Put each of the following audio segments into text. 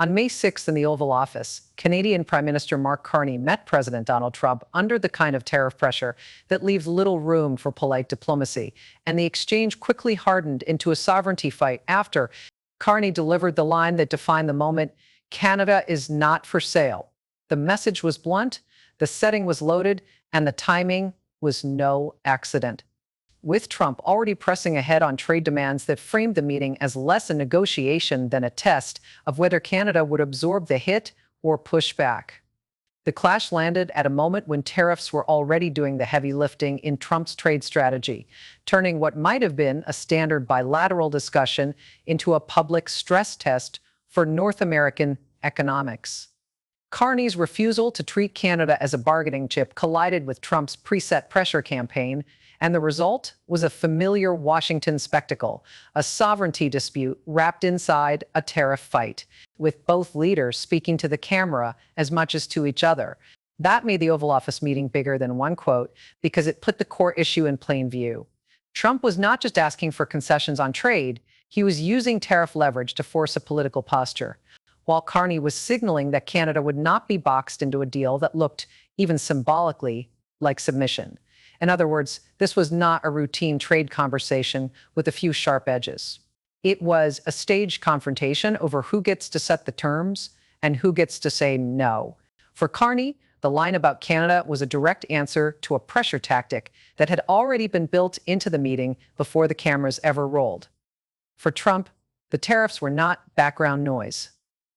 On May 6th in the Oval Office, Canadian Prime Minister Mark Carney met President Donald Trump under the kind of tariff pressure that leaves little room for polite diplomacy, and the exchange quickly hardened into a sovereignty fight after Carney delivered the line that defined the moment: Canada is not for sale. The message was blunt, the setting was loaded, and the timing was no accident. With Trump already pressing ahead on trade demands that framed the meeting as less a negotiation than a test of whether Canada would absorb the hit or push back. The clash landed at a moment when tariffs were already doing the heavy lifting in Trump's trade strategy, turning what might have been a standard bilateral discussion into a public stress test for North American economics. Carney's refusal to treat Canada as a bargaining chip collided with Trump's preset pressure campaign, and the result was a familiar Washington spectacle, a sovereignty dispute wrapped inside a tariff fight, with both leaders speaking to the camera as much as to each other. That made the Oval Office meeting bigger than one quote because it put the core issue in plain view. Trump was not just asking for concessions on trade, he was using tariff leverage to force a political posture, while Carney was signaling that Canada would not be boxed into a deal that looked, even symbolically, like submission. In other words, this was not a routine trade conversation with a few sharp edges. It was a staged confrontation over who gets to set the terms and who gets to say no. For Carney, the line about Canada was a direct answer to a pressure tactic that had already been built into the meeting before the cameras ever rolled. For Trump, the tariffs were not background noise.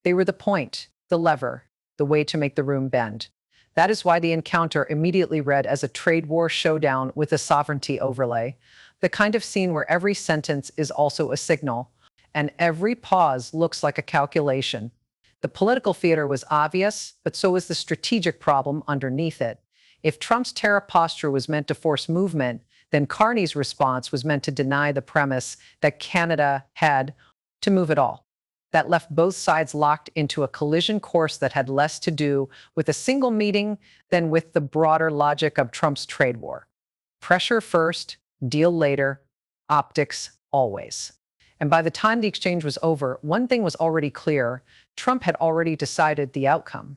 They were the point, the lever, the way to make the room bend. That is why the encounter immediately read as a trade war showdown with a sovereignty overlay, the kind of scene where every sentence is also a signal, and every pause looks like a calculation. The political theater was obvious, but so was the strategic problem underneath it. If Trump's tariff posture was meant to force movement, then Carney's response was meant to deny the premise that Canada had to move at all. That left both sides locked into a collision course that had less to do with a single meeting than with the broader logic of Trump's trade war. Pressure first, deal later, optics always. And by the time the exchange was over, one thing was already clear: Trump had already decided the outcome.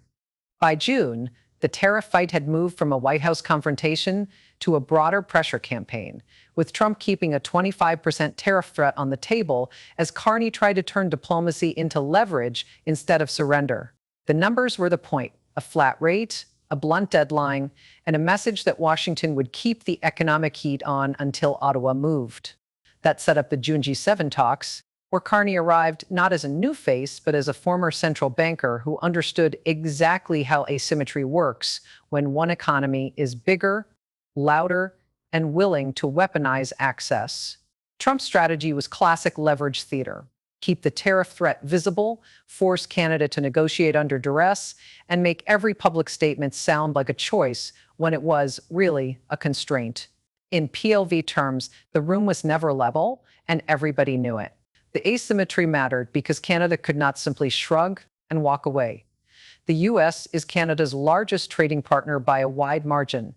By June, the tariff fight had moved from a White House confrontation to a broader pressure campaign, with Trump keeping a 25% tariff threat on the table as Carney tried to turn diplomacy into leverage instead of surrender. The numbers were the point: a flat rate, a blunt deadline, and a message that Washington would keep the economic heat on until Ottawa moved. That set up the June G7 talks, where Carney arrived not as a new face, but as a former central banker who understood exactly how asymmetry works when one economy is bigger, louder, and willing to weaponize access. Trump's strategy was classic leverage theater: keep the tariff threat visible, force Canada to negotiate under duress, and make every public statement sound like a choice when it was really a constraint. In PLV terms, the room was never level, and everybody knew it. The asymmetry mattered because Canada could not simply shrug and walk away. The U.S. is Canada's largest trading partner by a wide margin,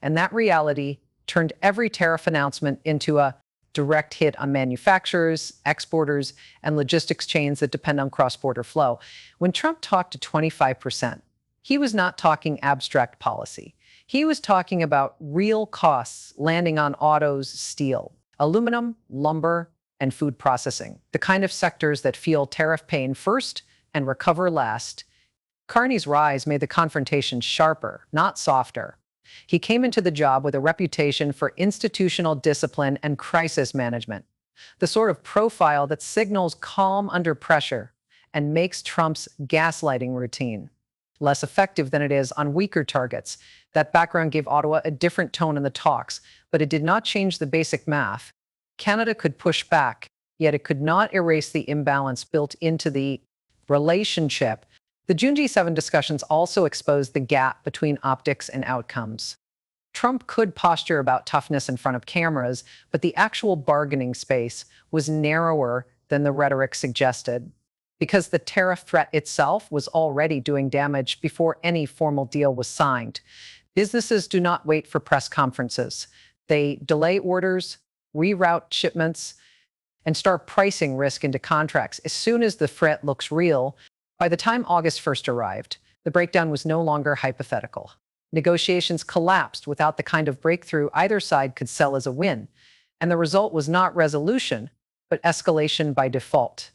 and that reality turned every tariff announcement into a direct hit on manufacturers, exporters, and logistics chains that depend on cross-border flow. When Trump talked to 25%, he was not talking abstract policy. He was talking about real costs landing on autos, steel, aluminum, lumber, and food processing, the kind of sectors that feel tariff pain first and recover last. Carney's rise made the confrontation sharper, not softer. He came into the job with a reputation for institutional discipline and crisis management, the sort of profile that signals calm under pressure and makes Trump's gaslighting routine less effective than it is on weaker targets. That background gave Ottawa a different tone in the talks, but it did not change the basic math. Canada could push back, yet it could not erase the imbalance built into the relationship. The June G7 discussions also exposed the gap between optics and outcomes. Trump could posture about toughness in front of cameras, but the actual bargaining space was narrower than the rhetoric suggested, because the tariff threat itself was already doing damage before any formal deal was signed. Businesses do not wait for press conferences. They delay orders, reroute shipments, and start pricing risk into contracts. As soon as the threat looks real, By the time August 1st arrived, the breakdown was no longer hypothetical. Negotiations collapsed without the kind of breakthrough either side could sell as a win, and the result was not resolution, but escalation by default.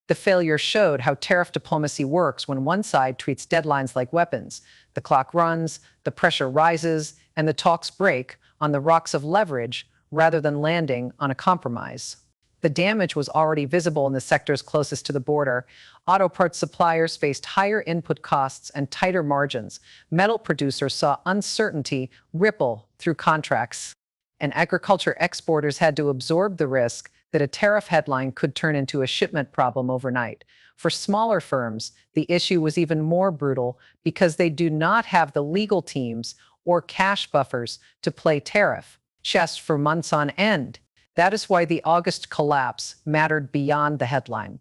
The failure showed how tariff diplomacy works when one side treats deadlines like weapons. The clock runs, the pressure rises, and the talks break on the rocks of leverage rather than landing on a compromise. The damage was already visible in the sectors closest to the border. Auto parts suppliers faced higher input costs and tighter margins. Metal producers saw uncertainty ripple through contracts. And agriculture exporters had to absorb the risk that a tariff headline could turn into a shipment problem overnight. For smaller firms, the issue was even more brutal because they do not have the legal teams or cash buffers to play tariff chess for months on end. That is why the August collapse mattered beyond the headline.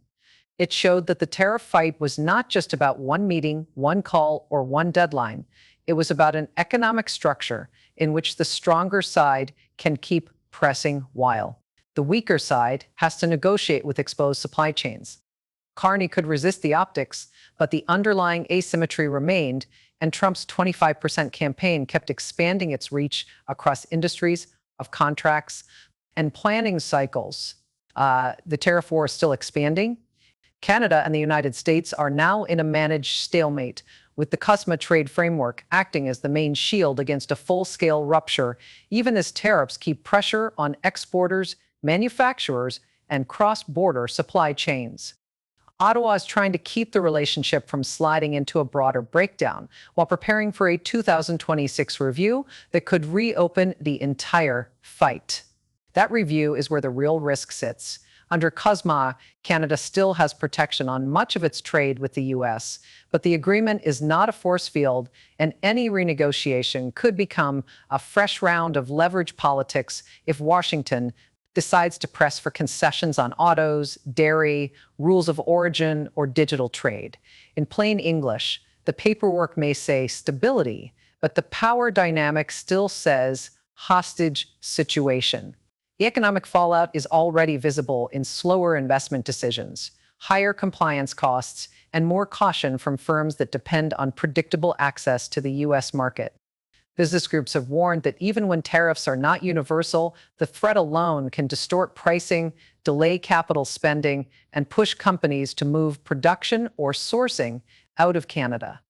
It showed that the tariff fight was not just about one meeting, one call, or one deadline. It was about an economic structure in which the stronger side can keep pressing while the weaker side has to negotiate with exposed supply chains. Carney could resist the optics, but the underlying asymmetry remained, and Trump's 25% campaign kept expanding its reach across industries, of contracts, and planning cycles. The tariff war is still expanding. Canada and the United States are now in a managed stalemate, with the CUSMA trade framework acting as the main shield against a full-scale rupture, even as tariffs keep pressure on exporters, manufacturers, and cross-border supply chains. Ottawa is trying to keep the relationship from sliding into a broader breakdown while preparing for a 2026 review that could reopen the entire fight. That review is where the real risk sits. Under CUSMA, Canada still has protection on much of its trade with the U.S., but the agreement is not a force field, and any renegotiation could become a fresh round of leverage politics if Washington decides to press for concessions on autos, dairy, rules of origin, or digital trade. In plain English, the paperwork may say stability, but the power dynamic still says hostage situation. The economic fallout is already visible in slower investment decisions, higher compliance costs, and more caution from firms that depend on predictable access to the U.S. market. Business groups have warned that even when tariffs are not universal, the threat alone can distort pricing, delay capital spending, and push companies to move production or sourcing out of Canada.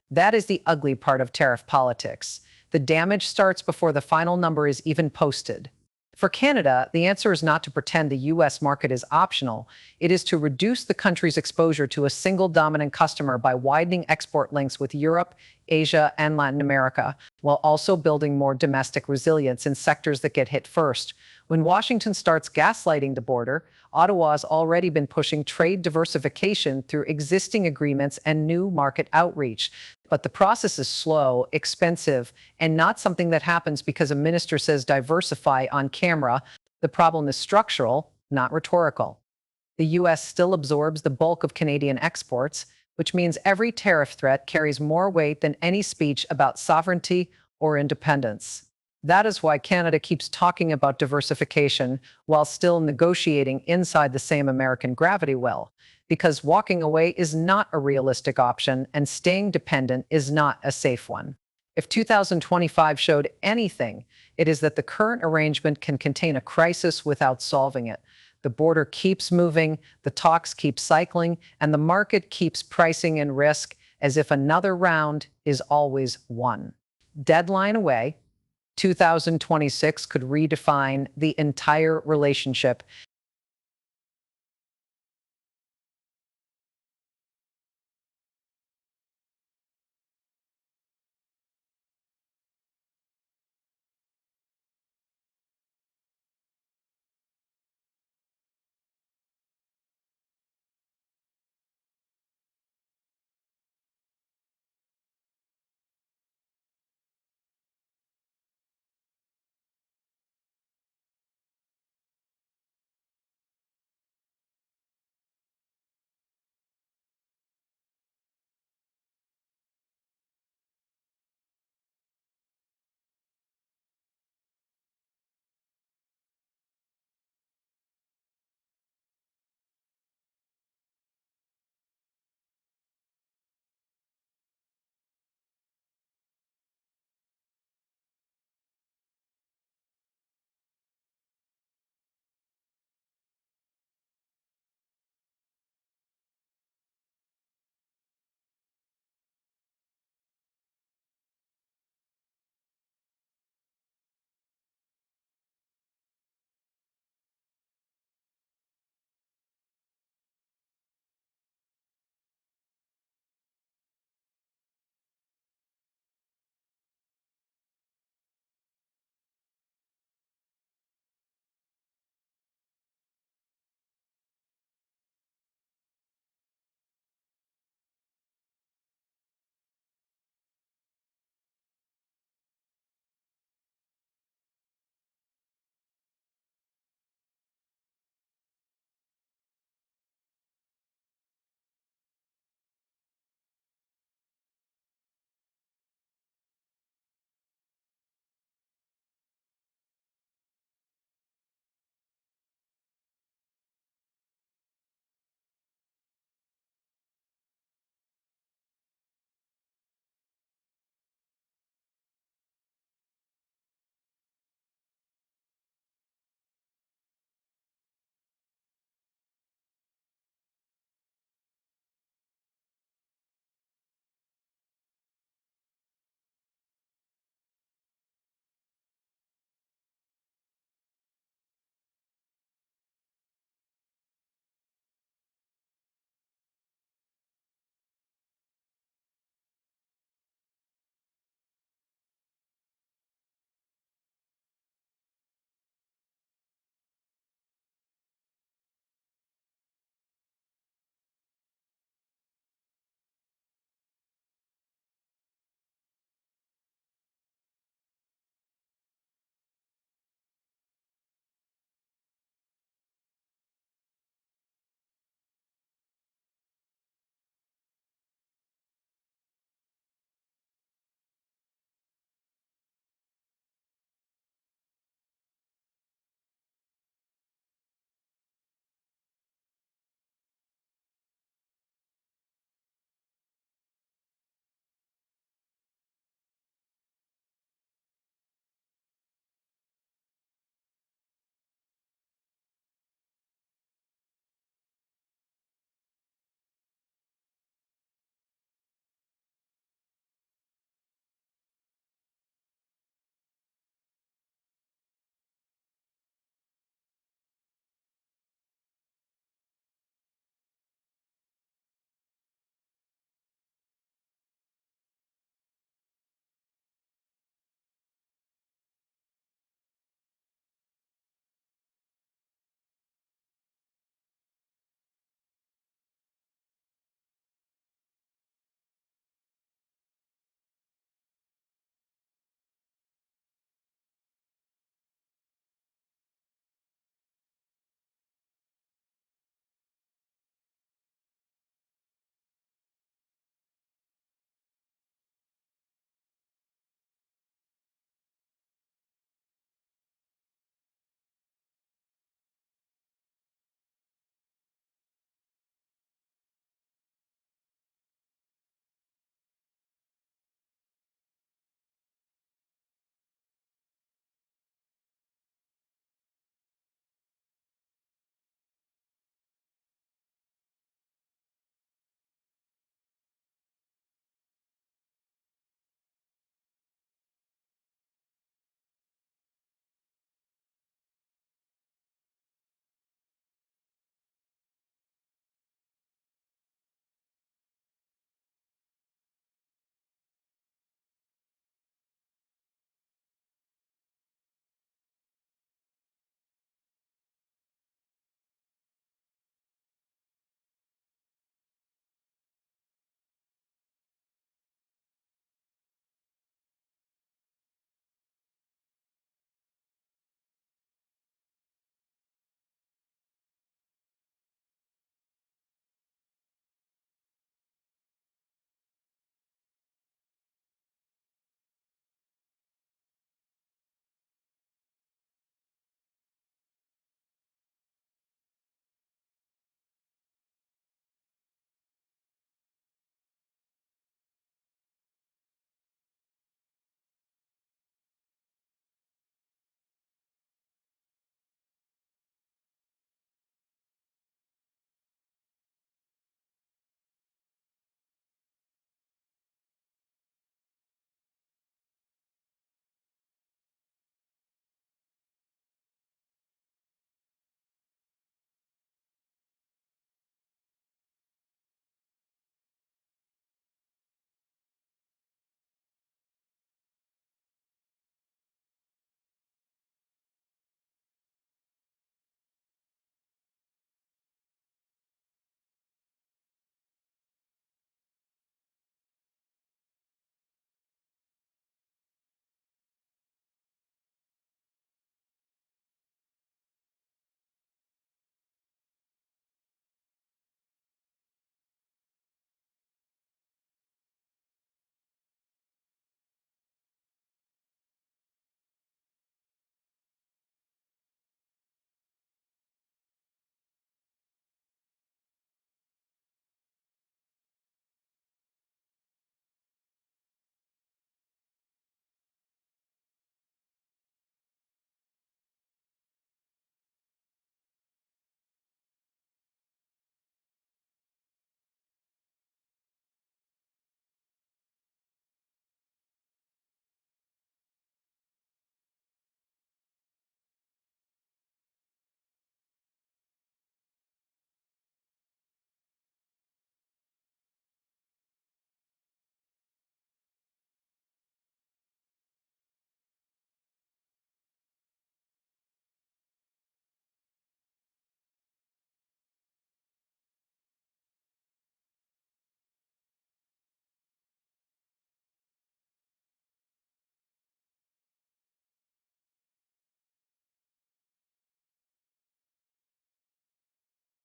That is the ugly part of tariff politics. The damage starts before the final number is even posted. For Canada, the answer is not to pretend the U.S. market is optional. It is to reduce the country's exposure to a single dominant customer by widening export links with Europe, Asia, and Latin America, while also building more domestic resilience in sectors that get hit first. When Washington starts gaslighting the border, Ottawa has already been pushing trade diversification through existing agreements and new market outreach. But the process is slow, expensive, and not something that happens because a minister says diversify on camera. The problem is structural, not rhetorical. The U.S. still absorbs the bulk of Canadian exports, which means every tariff threat carries more weight than any speech about sovereignty or independence. That is why Canada keeps talking about diversification while still negotiating inside the same American gravity well, because walking away is not a realistic option and staying dependent is not a safe one. If 2025 showed anything, it is that the current arrangement can contain a crisis without solving it. The border keeps moving, the talks keep cycling, and the market keeps pricing in risk as if another round is always won. Deadline away, 2026 could redefine the entire relationship,